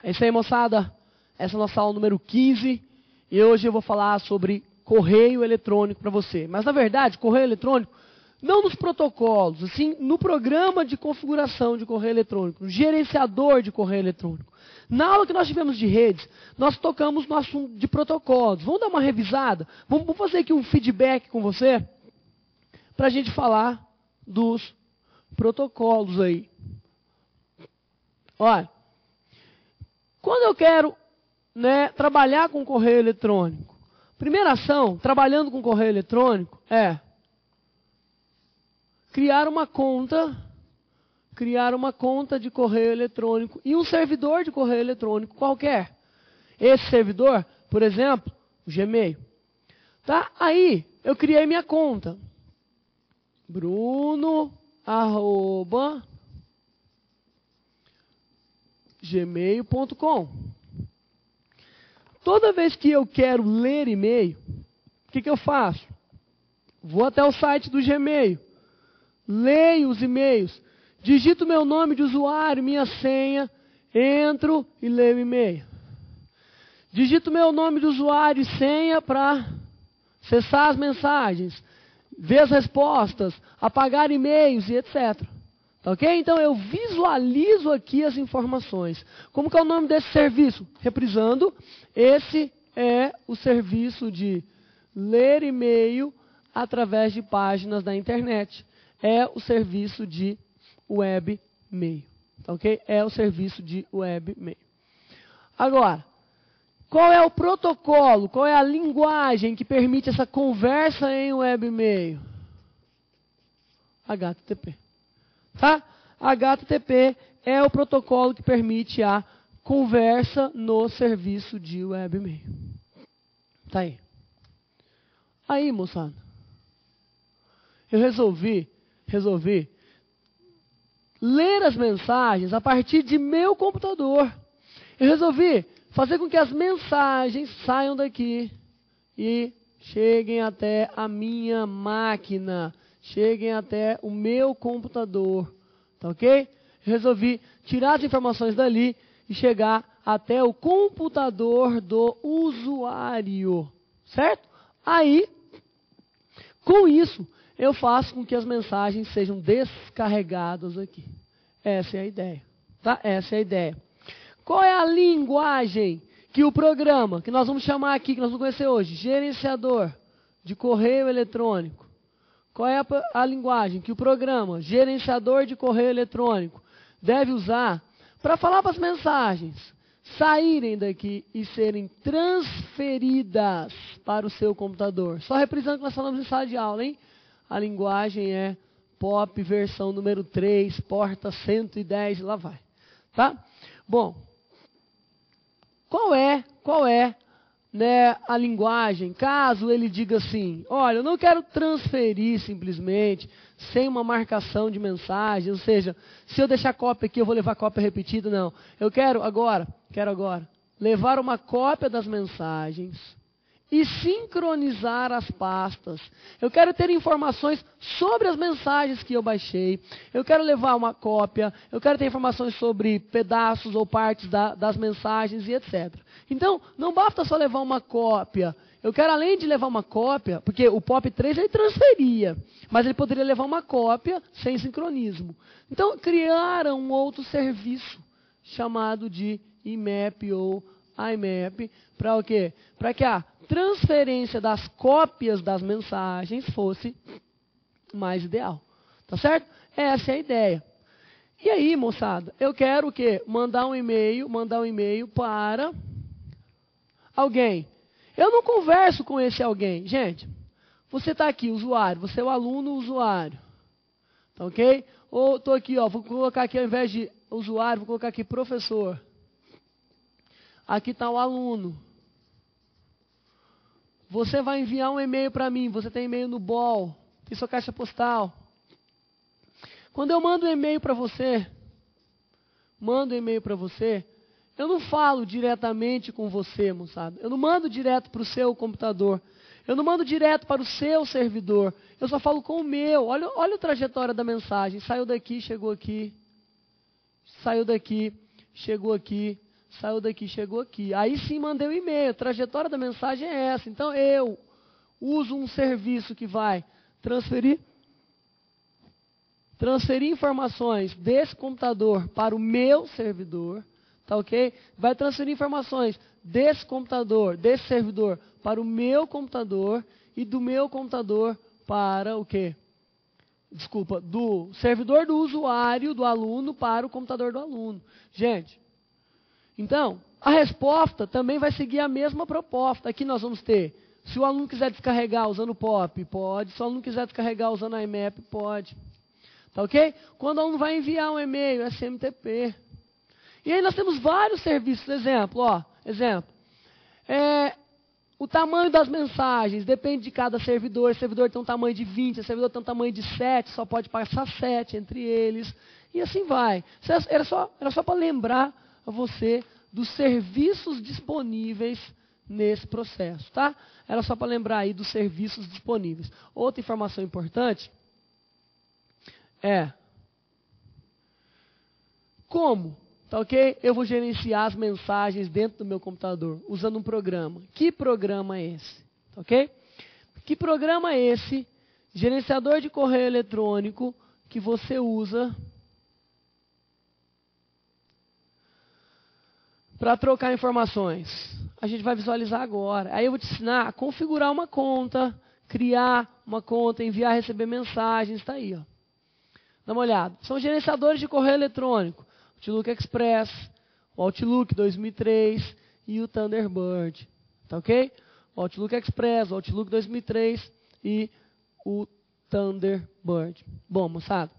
É isso aí, moçada. Essa é a nossa aula número 15. E hoje eu vou falar sobre correio eletrônico para você. Mas, na verdade, correio eletrônico, não nos protocolos, assim, no programa de configuração de correio eletrônico, no gerenciador de correio eletrônico. Na aula que nós tivemos de redes, nós tocamos no assunto de protocolos. Vamos dar uma revisada? Vamos fazer aqui um feedback com você? Para a gente falar dos protocolos aí. Olha, quando eu quero trabalhar com correio eletrônico, primeira ação, trabalhando com correio eletrônico, é criar uma conta de correio eletrônico e um servidor de correio eletrônico qualquer. Esse servidor, por exemplo, o Gmail. Tá? Aí, eu criei minha conta. bruno@gmail.com. Toda vez que eu quero ler e-mail, o que eu faço? Vou até o site do Gmail, leio os e-mails, digito meu nome de usuário, minha senha, entro e leio o e-mail. Digito meu nome de usuário e senha para acessar as mensagens, ver as respostas, apagar e-mails e etc. Ok? Então eu visualizo aqui as informações. Como que é o nome desse serviço? Reprisando, esse é o serviço de ler e-mail através de páginas da internet. É o serviço de webmail. Ok? É o serviço de webmail. Agora, qual é o protocolo? Qual é a linguagem que permite essa conversa em webmail? HTTP. Tá? HTTP é o protocolo que permite a conversa no serviço de webmail. Tá aí. Aí, moçada, eu resolvi ler as mensagens a partir de meu computador. Eu resolvi fazer com que as mensagens saiam daqui e cheguem até a minha máquina, cheguem até o meu computador, tá ok? Resolvi tirar as informações dali e chegar até o computador do usuário, certo? Aí, com isso, eu faço com que as mensagens sejam descarregadas aqui. Essa é a ideia, tá? Essa é a ideia. Qual é a linguagem que o programa, que nós vamos chamar aqui, que nós vamos conhecer hoje, gerenciador de correio eletrônico? Qual é a linguagem que o programa, gerenciador de correio eletrônico, deve usar para falar para as mensagens saírem daqui e serem transferidas para o seu computador? Só reprisando que nós falamos em sala de aula, hein? A linguagem é POP versão número 3, porta 110, lá vai. Tá? Bom, qual é a linguagem, caso ele diga assim, olha, eu não quero transferir simplesmente, sem uma marcação de mensagem, ou seja, se eu deixar cópia aqui, eu vou levar cópia repetida, não. Eu quero agora, levar uma cópia das mensagens e sincronizar as pastas. Eu quero ter informações sobre as mensagens que eu baixei. Eu quero levar uma cópia. Eu quero ter informações sobre pedaços ou partes das mensagens e etc. Então, não basta só levar uma cópia. Eu quero, além de levar uma cópia, porque o POP3 ele transferia, mas ele poderia levar uma cópia sem sincronismo. Então, criaram um outro serviço chamado de IMAP ou IMAP, para o quê? Para que a transferência das cópias das mensagens fosse mais ideal. Tá certo? Essa é a ideia. E aí, moçada, eu quero o quê? Mandar um e-mail para alguém. Eu não converso com esse alguém. Gente, você está aqui, usuário, você é o aluno usuário. Tá ok? Ou estou aqui, ó, vou colocar aqui ao invés de usuário, vou colocar aqui professor. Aqui está o aluno. Você vai enviar um e-mail para mim. Você tem e-mail no BOL. Tem sua caixa postal. Quando eu mando um e-mail para você, eu não falo diretamente com você, moçada. Eu não mando direto para o seu computador. Eu não mando direto para o seu servidor. Eu só falo com o meu. Olha a trajetória da mensagem. Saiu daqui, chegou aqui. Saiu daqui, chegou aqui. saiu daqui, chegou aqui. Aí sim mandei o e-mail, a trajetória da mensagem é essa. Então eu uso um serviço que vai transferir informações desse computador para o meu servidor, tá ok? Vai transferir informações desse computador, desse servidor, para o meu computador e do meu computador para o quê? Desculpa, do servidor do usuário, do aluno, para o computador do aluno. Gente, então, a resposta também vai seguir a mesma proposta. Aqui nós vamos ter, se o aluno quiser descarregar usando o POP, pode. Se o aluno quiser descarregar usando a IMAP, pode. Tá ok? Quando o aluno vai enviar um e-mail, SMTP. E aí nós temos vários serviços. Exemplo, o tamanho das mensagens depende de cada servidor. Esse servidor tem um tamanho de 20, esse servidor tem um tamanho de 7, só pode passar 7 entre eles. E assim vai. Era só para lembrar a você dos serviços disponíveis nesse processo, tá? Era só para lembrar aí dos serviços disponíveis. Outra informação importante é como, tá ok? Eu vou gerenciar as mensagens dentro do meu computador, usando um programa. Que programa é esse? Tá ok? Que programa é esse, gerenciador de correio eletrônico, que você usa para trocar informações? A gente vai visualizar agora. Aí eu vou te ensinar a configurar uma conta, criar uma conta, enviar e receber mensagens, está aí, ó. Dá uma olhada. São gerenciadores de correio eletrônico. Outlook Express, o Outlook 2003 e o Thunderbird. Tá ok? O Outlook Express, o Outlook 2003 e o Thunderbird. Bom, moçada,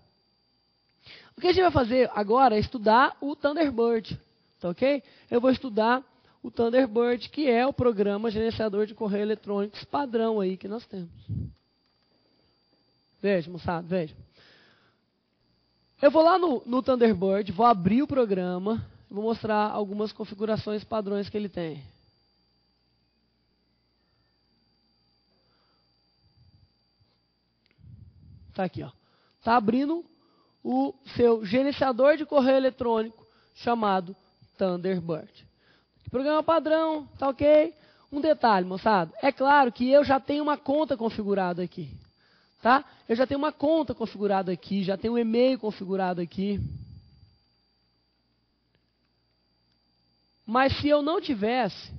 o que a gente vai fazer agora é estudar o Thunderbird. Tá ok? Eu vou estudar o Thunderbird, que é o programa gerenciador de correio eletrônicos padrão aí que nós temos. Veja, moçada, veja. Eu vou lá no Thunderbird, vou abrir o programa, vou mostrar algumas configurações padrões que ele tem. Está aqui, ó. Está abrindo o seu gerenciador de correio eletrônico chamado Thunderbird. Programa padrão, tá ok? Um detalhe, moçada. É claro que eu já tenho uma conta configurada aqui. Tá? Eu já tenho uma conta configurada aqui, já tenho um e-mail configurado aqui. Mas se eu não tivesse,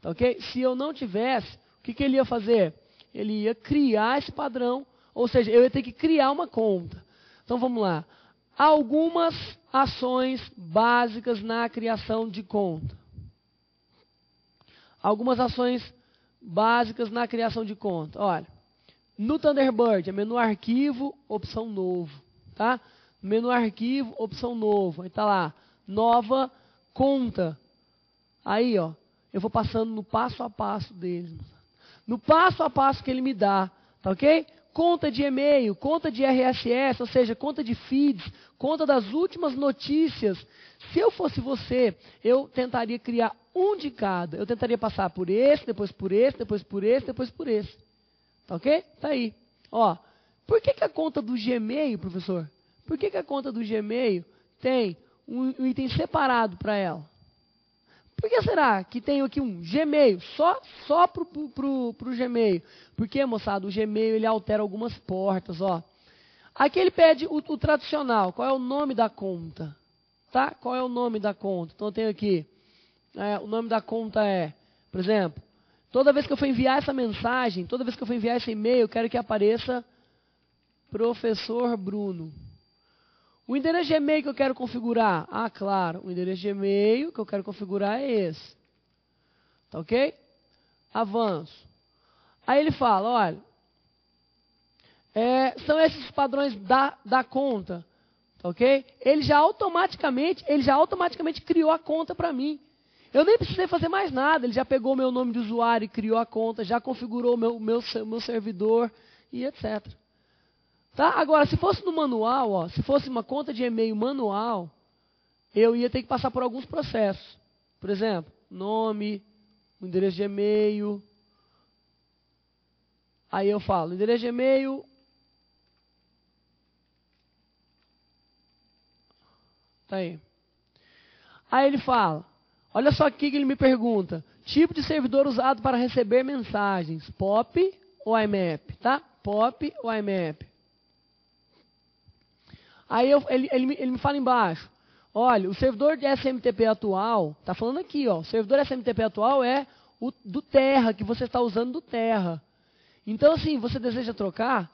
tá ok? Se eu não tivesse, o que ele ia fazer? Ele ia criar esse padrão, ou seja, eu ia ter que criar uma conta. Então vamos lá. Algumas ações básicas na criação de conta. Algumas ações básicas na criação de conta. Olha. No Thunderbird, é menu arquivo, opção novo, tá? Menu arquivo, opção novo. Aí tá lá, nova conta. Aí, ó, eu vou passando no passo a passo dele. No passo a passo que ele me dá, tá ok? Conta de e-mail, conta de RSS, ou seja, conta de feeds, conta das últimas notícias. Se eu fosse você, eu tentaria criar um de cada. Eu tentaria passar por esse, depois por esse, depois por esse, depois por esse. Tá ok? Tá aí. Ó, por que a conta do Gmail, professor? Por que a conta do Gmail tem um item separado para ela? Por que será que tem aqui um Gmail, só pro Gmail? Porque, moçada, o Gmail ele altera algumas portas, ó. Aqui ele pede o tradicional, qual é o nome da conta? Tá? Qual é o nome da conta? Então eu tenho aqui, o nome da conta é, por exemplo, toda vez que eu for enviar essa mensagem, toda vez que eu for enviar esse e-mail, eu quero que apareça Professor Bruno. O endereço de e-mail que eu quero configurar? Ah, claro, o endereço de e-mail que eu quero configurar é esse. Tá ok? Avanço. Aí ele fala, olha, são esses padrões da conta. Tá ok? Ele já automaticamente criou a conta para mim. Eu nem precisei fazer mais nada, ele já pegou o meu nome de usuário e criou a conta, já configurou o meu servidor e etc. Tá? Agora, se fosse no manual, ó, se fosse uma conta de e-mail manual, eu ia ter que passar por alguns processos. Por exemplo, nome, o endereço de e-mail. Aí eu falo, endereço de e-mail. Tá aí. Aí ele fala, olha só aqui que ele me pergunta, tipo de servidor usado para receber mensagens, POP ou IMAP, tá? POP ou IMAP. Aí ele me fala embaixo, olha, o servidor de SMTP atual, tá falando aqui, ó, o servidor SMTP atual é o do Terra, que você está usando do Terra. Então, assim, você deseja trocar,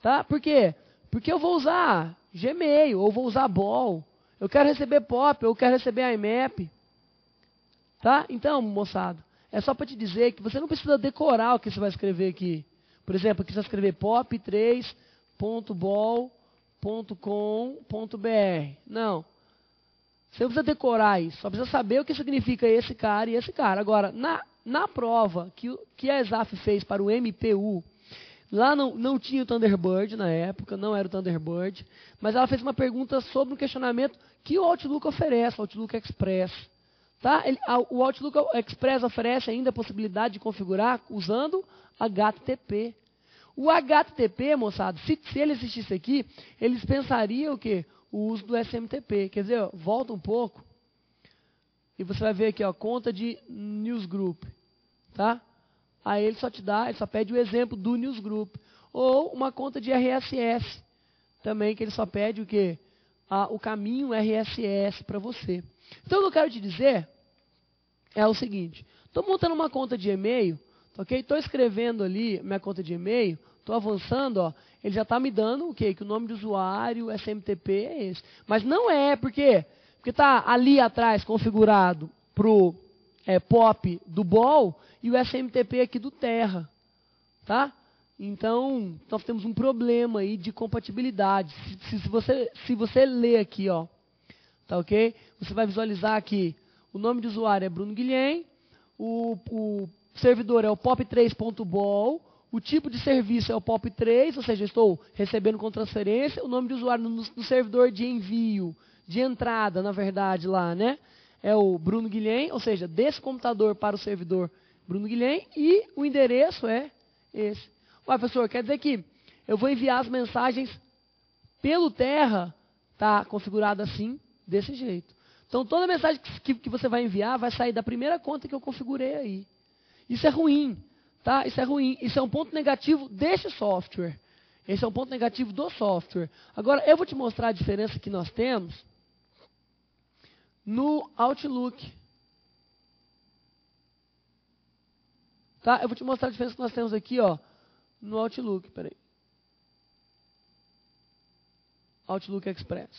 tá? Por quê? Porque eu vou usar Gmail, ou vou usar Ball, eu quero receber POP, eu quero receber IMAP, tá? Então, moçada, é só para te dizer que você não precisa decorar o que você vai escrever aqui. Por exemplo, aqui você vai escrever pop3.ball.com.br. Não. Você não precisa decorar isso, só precisa saber o que significa esse cara e esse cara. Agora, na prova que a ESAF fez para o MPU, lá não tinha o Thunderbird na época, não era o Thunderbird, mas ela fez uma pergunta sobre um questionamento que o Outlook oferece, o Outlook Express. Tá? O Outlook Express oferece ainda a possibilidade de configurar usando HTTP. O HTTP, moçada, se ele existisse aqui, eles pensariam o quê? O uso do SMTP. Quer dizer, ó, volta um pouco e você vai ver aqui, ó, conta de newsgroup, tá? Aí ele só pede o exemplo do newsgroup. Ou uma conta de RSS, também, que ele só pede o quê? O caminho RSS para você. Então, o que eu quero te dizer é o seguinte, estou montando uma conta de e-mail, ok? Estou escrevendo ali minha conta de e-mail, estou avançando, ó, ele já está me dando o quê? Que o nome de usuário, SMTP é esse. Mas não é, por quê? Porque está ali atrás configurado para o POP do Ball e o SMTP aqui do Terra, tá? Então, nós temos um problema aí de compatibilidade. Se você ler aqui, ó, tá ok? Você vai visualizar aqui, o nome de usuário é Bruno Guilhem, o servidor é o pop3.ball, o tipo de serviço é o POP3, ou seja, estou recebendo com transferência. O nome de usuário no servidor de envio, de entrada, na verdade, lá, né? É o Bruno Guilhem, ou seja, desse computador para o servidor Bruno Guilhem. E o endereço é esse. Ué, professor, quer dizer que eu vou enviar as mensagens pelo Terra, tá configurado assim, desse jeito. Então, toda mensagem que você vai enviar vai sair da primeira conta que eu configurei aí. Isso é ruim. Tá? Isso é ruim. Isso é um ponto negativo desse software. Esse é um ponto negativo do software. Agora, eu vou te mostrar a diferença que nós temos no Outlook. Tá? Eu vou te mostrar a diferença que nós temos aqui, ó, no Outlook. Peraí. Outlook Express.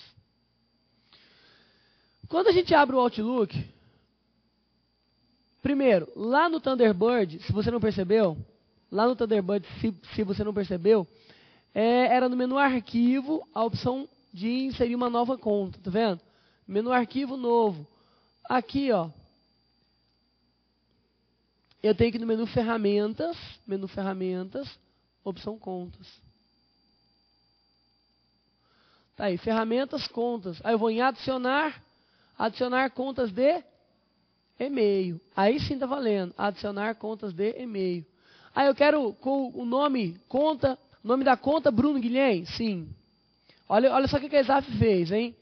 Quando a gente abre o Outlook, primeiro, lá no Thunderbird, se você não percebeu, lá no Thunderbird, se você não percebeu, era no menu arquivo a opção de inserir uma nova conta, tá vendo? Menu arquivo novo. Aqui, ó, eu tenho que ir no menu ferramentas, opção contas. Tá aí, ferramentas, contas. Aí eu vou em adicionar contas de e-mail. Aí sim está valendo. Adicionar contas de e-mail. Aí eu quero com o nome da conta Bruno Guilhem? Sim. Olha só o que a ESAF fez, hein?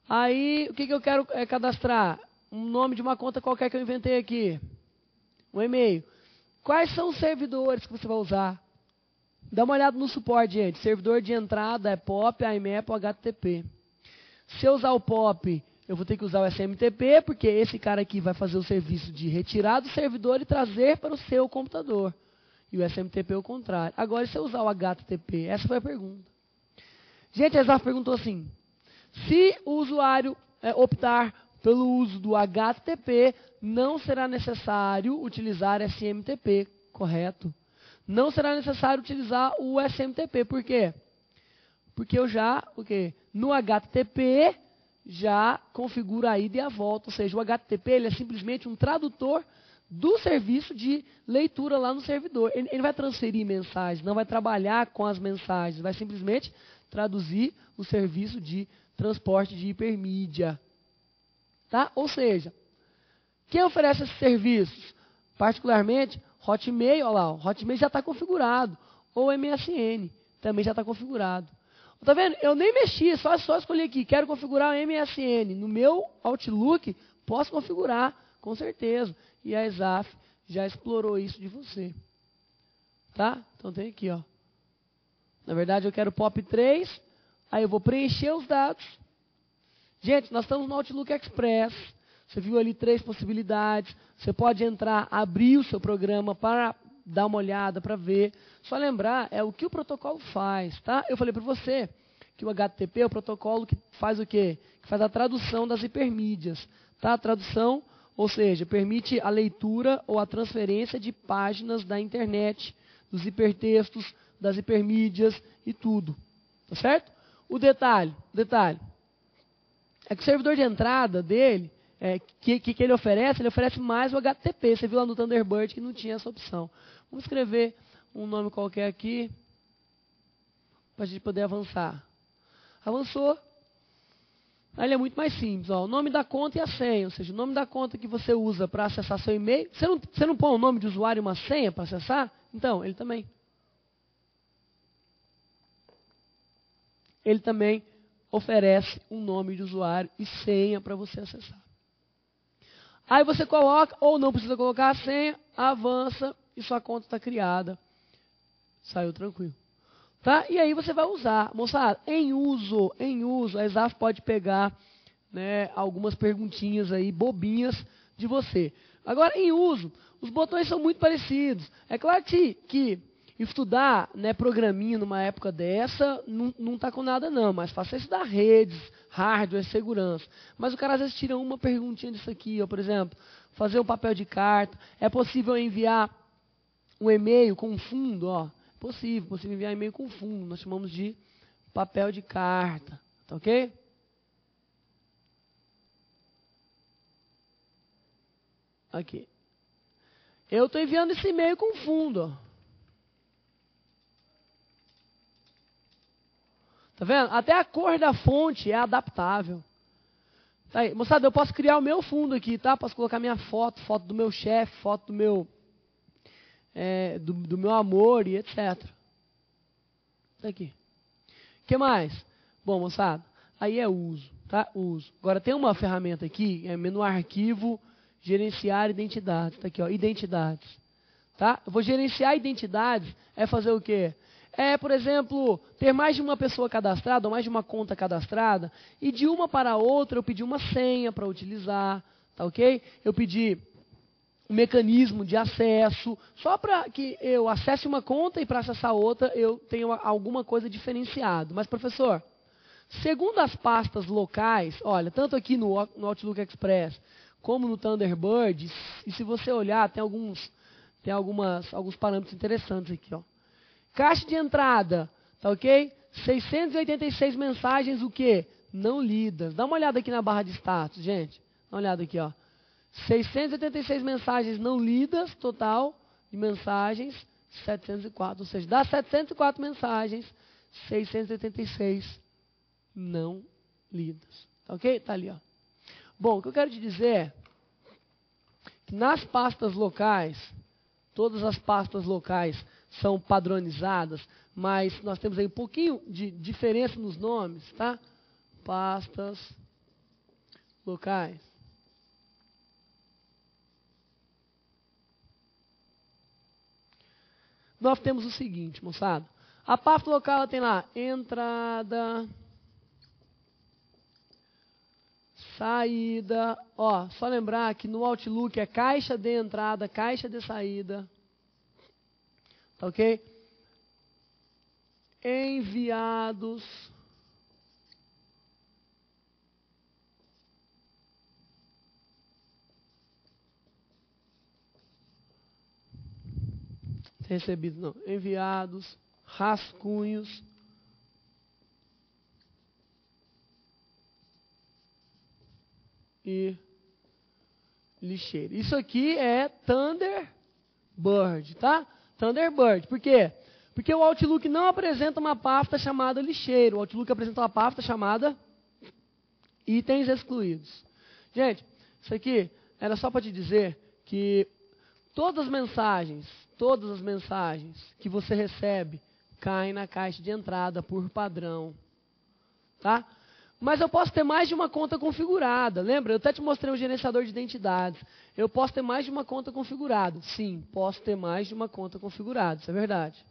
Aí o que eu quero cadastrar? Um nome de uma conta qualquer que eu inventei aqui. Um e-mail. Quais são os servidores que você vai usar? Dá uma olhada no suporte, gente. Servidor de entrada é POP, IMAP ou HTTP. Se eu usar o POP, eu vou ter que usar o SMTP, porque esse cara aqui vai fazer o serviço de retirar do servidor e trazer para o seu computador. E o SMTP é o contrário. Agora, se eu usar o HTTP? Essa foi a pergunta. Gente, a ESAF perguntou assim, se o usuário optar pelo uso do HTTP, não será necessário utilizar SMTP, correto? Não será necessário utilizar o SMTP, por quê? Porque eu já, no HTTP, já configura a ida e a volta, ou seja, o HTTP ele é simplesmente um tradutor do serviço de leitura lá no servidor. Ele vai transferir mensagens, não vai trabalhar com as mensagens, vai simplesmente traduzir o serviço de transporte de hipermídia. Tá? Ou seja, quem oferece esses serviços? Particularmente, Hotmail, olha lá, o Hotmail já está configurado. Ou MSN, também já está configurado. Tá vendo? Eu nem mexi, só escolhi aqui. Quero configurar o MSN. No meu Outlook, posso configurar, com certeza. E a Exaf já explorou isso de você. Tá? Então tem aqui, ó. Na verdade, eu quero POP3. Aí eu vou preencher os dados. Gente, nós estamos no Outlook Express. Você viu ali 3 possibilidades. Você pode entrar, abrir o seu programa para dar uma olhada, para ver. Só lembrar, é o que o protocolo faz, tá? Eu falei para você que o HTTP é o protocolo que faz o quê? Que faz a tradução das hipermídias, tá? A tradução, ou seja, permite a leitura ou a transferência de páginas da internet, dos hipertextos, das hipermídias e tudo, tá certo? O detalhe é que o servidor de entrada dele, que ele oferece mais o HTTP. Você viu lá no Thunderbird que não tinha essa opção. Vamos escrever um nome qualquer aqui, para a gente poder avançar. Avançou. Aí ele é muito mais simples. Ó, o nome da conta e a senha, ou seja, o nome da conta que você usa para acessar seu e-mail. Você não põe um nome de usuário e uma senha para acessar? Então, ele também. Ele também oferece um nome de usuário e senha para você acessar. Aí você coloca, ou não precisa colocar a senha, avança e sua conta está criada. Saiu tranquilo. Tá? E aí você vai usar. Moçada, em uso, a Exaf pode pegar, né, algumas perguntinhas aí, bobinhas de você. Agora, em uso, os botões são muito parecidos. É claro que estudar, né, programinha numa época dessa não está com nada não, mas faça estudar redes, hardware, segurança. Mas o cara às vezes tira uma perguntinha disso aqui, ó, por exemplo, fazer um papel de carta. É possível enviar um e-mail com um fundo? Ó, possível enviar e-mail com fundo. Nós chamamos de papel de carta, tá ok? Aqui. Eu estou enviando esse e-mail com fundo, ó. Tá vendo? Até a cor da fonte é adaptável. Tá aí. Moçada, eu posso criar o meu fundo aqui, tá? Posso colocar minha foto do meu chefe, foto do meu, do meu amor e etc. Tá aqui. O que mais? Bom, moçada, aí é uso, tá? Uso. Agora tem uma ferramenta aqui, menu arquivo, gerenciar identidades. Tá aqui, ó, identidades. Tá? Eu vou gerenciar identidades, é fazer o quê? Por exemplo, ter mais de uma pessoa cadastrada, ou mais de uma conta cadastrada, e de uma para outra eu pedi uma senha para utilizar, tá ok? Eu pedi um mecanismo de acesso, só para que eu acesse uma conta e para acessar outra eu tenho alguma coisa diferenciada. Mas, professor, segundo as pastas locais, olha, tanto aqui no Outlook Express, como no Thunderbird, e se você olhar, tem alguns parâmetros interessantes aqui, ó. Caixa de entrada, tá ok? 686 mensagens, o quê? Não lidas. Dá uma olhada aqui na barra de status, gente. Dá uma olhada aqui, ó. 686 mensagens não lidas, total de mensagens, 704. Ou seja, das 704 mensagens, 686 não lidas. Tá ok? Tá ali, ó. Bom, o que eu quero te dizer é que nas pastas locais, todas as pastas locais são padronizadas, mas nós temos aí um pouquinho de diferença nos nomes, tá? Pastas locais. Nós temos o seguinte, moçada. A pasta local ela tem lá entrada, saída. Ó, só lembrar que no Outlook é caixa de entrada, caixa de saída. Tá ok? Enviados. Recebidos, não. Enviados. Rascunhos. E lixeira. Isso aqui é Thunderbird, tá? Thunderbird. Por quê? Porque o Outlook não apresenta uma pasta chamada lixeiro. O Outlook apresenta uma pasta chamada itens excluídos. Gente, isso aqui era só para te dizer que todas as mensagens que você recebe caem na caixa de entrada por padrão. tá? Mas eu posso ter mais de uma conta configurada. Lembra? Eu até te mostrei o gerenciador de identidades. Eu posso ter mais de uma conta configurada. Sim, posso ter mais de uma conta configurada. Isso é verdade.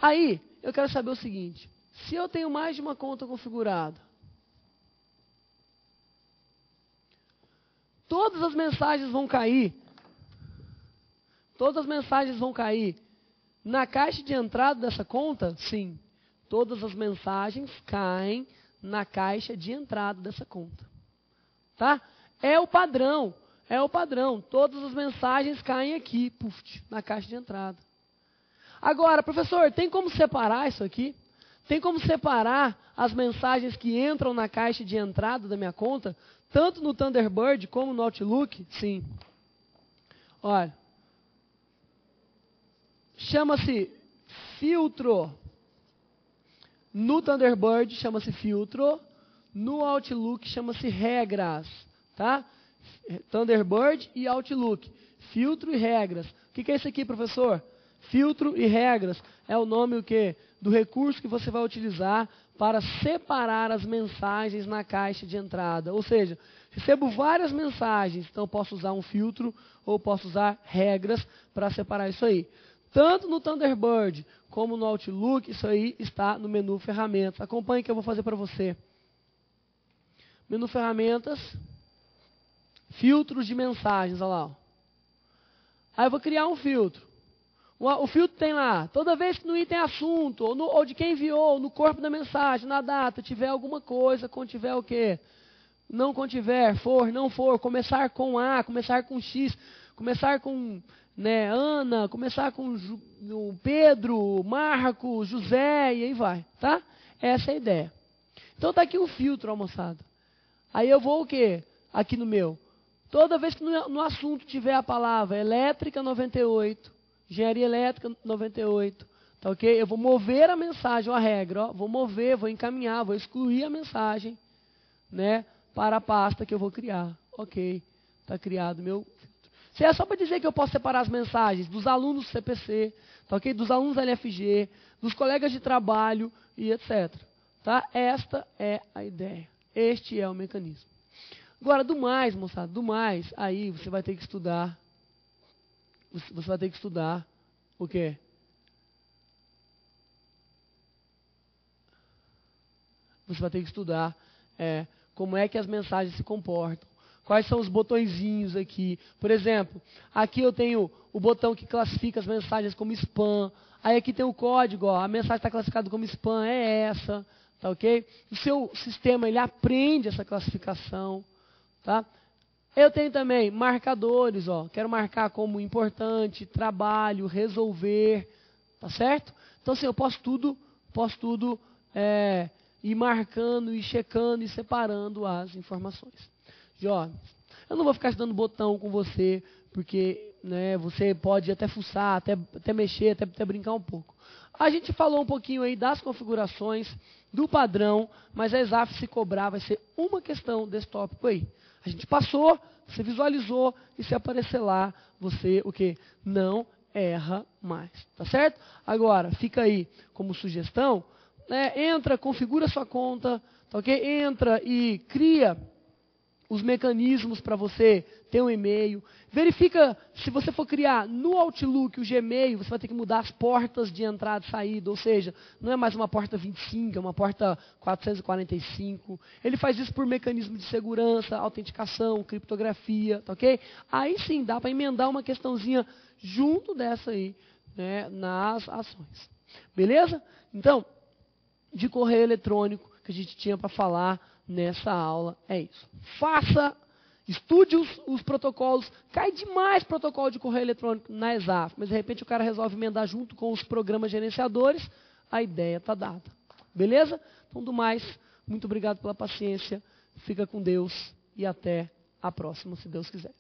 Aí, eu quero saber o seguinte. Se eu tenho mais de uma conta configurada, todas as mensagens vão cair. Todas as mensagens vão cair na caixa de entrada dessa conta? Sim. Todas as mensagens caem na caixa de entrada dessa conta. Tá? É o padrão. É o padrão. Todas as mensagens caem aqui, puf, na caixa de entrada. Agora, professor, tem como separar isso aqui? Tem como separar as mensagens que entram na caixa de entrada da minha conta, tanto no Thunderbird como no Outlook? Sim. Olha. Chama-se filtro. No Thunderbird chama-se filtro, no Outlook chama-se regras, tá? Thunderbird e Outlook, filtro e regras. O que é isso aqui, professor? Filtro e regras é o nome o quê? Do recurso que você vai utilizar para separar as mensagens na caixa de entrada. Ou seja, recebo várias mensagens, então posso usar um filtro ou posso usar regras para separar isso aí. Tanto no Thunderbird como no Outlook, isso aí está no menu ferramentas. Acompanhe que eu vou fazer para você. Menu ferramentas, filtros de mensagens, olha lá. Ó. Aí eu vou criar um filtro. O filtro tem lá, toda vez que no item assunto, ou de quem enviou, no corpo da mensagem, na data, tiver alguma coisa, contiver o quê? Não contiver, for, não for, começar com A, começar com X, começar com... né, Ana, começar com o Pedro, Marco, José, e aí vai, tá? Essa é a ideia. Então tá aqui o filtro, ó, moçada. Aí eu vou o quê? Aqui no meu. Toda vez que no assunto tiver a palavra elétrica 98, engenharia elétrica 98, tá ok? Eu vou mover a mensagem, ó, a regra, ó, vou mover, vou encaminhar, vou excluir a mensagem, né, para a pasta que eu vou criar. Ok, tá criado meu... Se é só para dizer que eu posso separar as mensagens dos alunos do CPC, tá ok? Dos alunos da LFG, dos colegas de trabalho e etc. Tá? Esta é a ideia. Este é o mecanismo. Agora, do mais, moçada, do mais, aí você vai ter que estudar. Você vai ter que estudar o quê? Você vai ter que estudar como é que as mensagens se comportam. Quais são os botõezinhos aqui? Por exemplo, aqui eu tenho o botão que classifica as mensagens como spam. Aí aqui tem o código, ó, a mensagem está classificada como spam, é essa, tá ok? O seu sistema, ele aprende essa classificação, tá? Eu tenho também marcadores, ó, quero marcar como importante, trabalho, resolver, tá certo? Então, assim, eu posso tudo ir marcando, e checando e separando as informações. Jovens, eu não vou ficar dando botão com você, porque né, você pode até fuçar, até mexer, até brincar um pouco. A gente falou um pouquinho aí das configurações, do padrão, mas a ESAF se cobrar vai ser uma questão desse tópico aí. A gente passou, você visualizou, e se aparecer lá, você o quê? Não erra mais, tá certo? Agora, fica aí como sugestão, né, entra, configura sua conta, tá ok? Entra e cria os mecanismos para você ter um e-mail. Verifica, se você for criar no Outlook o Gmail, você vai ter que mudar as portas de entrada e saída, ou seja, não é mais uma porta 25, é uma porta 445. Ele faz isso por mecanismo de segurança, autenticação, criptografia, tá ok? Aí sim, dá para emendar uma questãozinha junto dessa aí, né, nas ações. Beleza? Então, de correio eletrônico que a gente tinha para falar nessa aula é isso. Estude os protocolos. Cai demais protocolo de correio eletrônico na ESAF, mas de repente o cara resolve emendar junto com os programas gerenciadores, a ideia está dada. Beleza? Então, do mais, muito obrigado pela paciência. Fica com Deus e até a próxima, se Deus quiser.